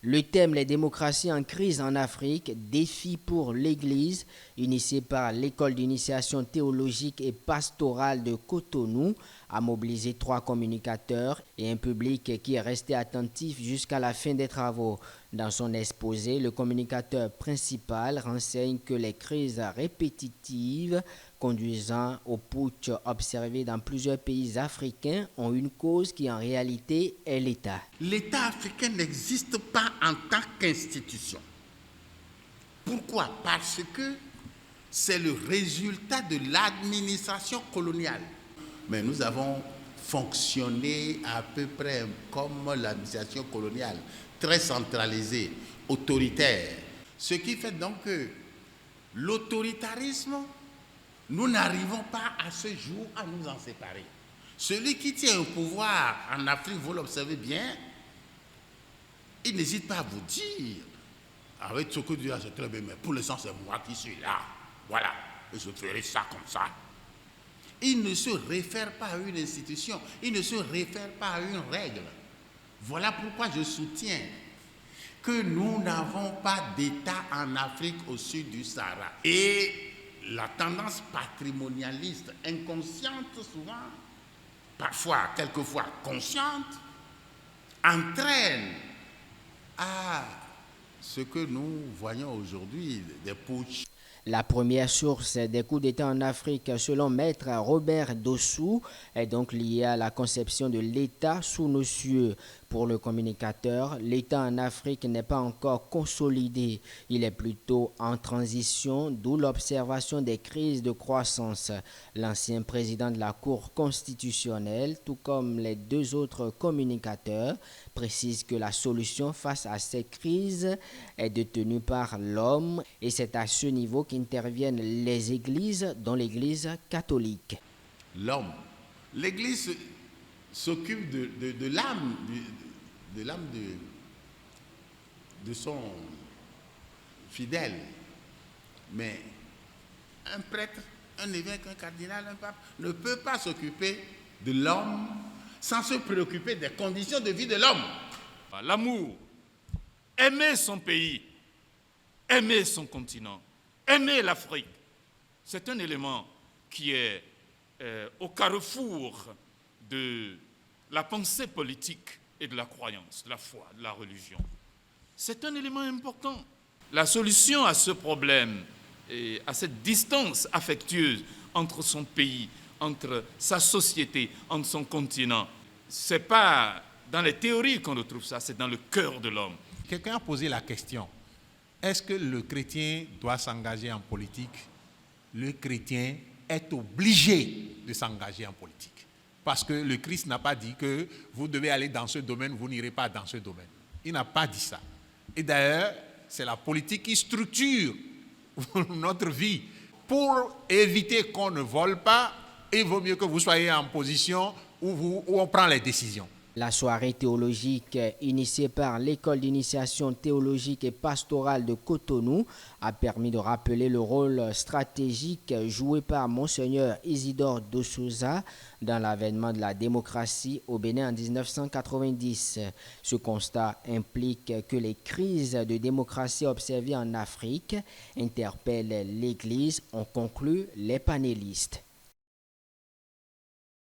Le thème Les démocraties en crise en Afrique, défi pour l'Église, initié par l'École d'initiation théologique et pastorale de Cotonou, a mobilisé 3 communicateurs et un public qui est resté attentif jusqu'à la fin des travaux. Dans son exposé, le communicateur principal renseigne que les crises répétitives conduisant au putsch observé dans plusieurs pays africains ont une cause qui en réalité est l'État. L'État africain n'existe pas en tant qu'institution. Pourquoi? Parce que c'est le résultat de l'administration coloniale. Mais nous avons fonctionné à peu près comme l'administration coloniale, très centralisée, autoritaire. Ce qui fait donc que l'autoritarisme, nous n'arrivons pas à ce jour à nous en séparer. Celui qui tient au pouvoir en Afrique, vous l'observez bien, il n'hésite pas à vous dire, avec ce que tu as, c'est très bien, mais pour l'instant, c'est moi qui suis là. Voilà, et je ferai ça comme ça. Il ne se réfère pas à une institution, il ne se réfère pas à une règle. Voilà pourquoi je soutiens que nous n'avons pas d'État en Afrique au sud du Sahara. Et la tendance patrimonialiste, inconsciente souvent, parfois, quelquefois consciente, entraîne à ce que nous voyons aujourd'hui, des putschs. La première source des coups d'État en Afrique, selon Maître Robert Dossou, est donc liée à la conception de l'État sous nos cieux. Pour le communicateur, l'État en Afrique n'est pas encore consolidé. Il est plutôt en transition, d'où l'observation des crises de croissance. L'ancien président de la Cour constitutionnelle, tout comme les 2 autres communicateurs, précise que la solution face à ces crises est détenue par l'homme et c'est à ce niveau qu'interviennent les églises, dont l'Église catholique. L'homme, l'Église s'occupe de l'âme, de son fidèle. Mais un prêtre, un évêque, un cardinal, un pape ne peut pas s'occuper de l'homme sans se préoccuper des conditions de vie de l'homme. L'amour, aimer son pays, aimer son continent, aimer l'Afrique, c'est un élément qui est au carrefour de la pensée politique et de la croyance, de la foi, de la religion. C'est un élément important. La solution à ce problème et à cette distance affectueuse entre son pays, entre sa société, entre son continent, ce n'est pas dans les théories qu'on retrouve ça, c'est dans le cœur de l'homme. Quelqu'un a posé la question, est-ce que le chrétien doit s'engager en politique? Le chrétien est obligé de s'engager en politique. Parce que le Christ n'a pas dit que vous devez aller dans ce domaine, vous n'irez pas dans ce domaine. Il n'a pas dit ça. Et d'ailleurs, c'est la politique qui structure notre vie. Pour éviter qu'on ne vole pas, il vaut mieux que vous soyez en position où on prend les décisions. La soirée théologique initiée par l'École d'initiation théologique et pastorale de Cotonou a permis de rappeler le rôle stratégique joué par Monseigneur Isidore de Souza dans l'avènement de la démocratie au Bénin en 1990. Ce constat implique que les crises de démocratie observées en Afrique interpellent l'Église, ont conclu les panélistes.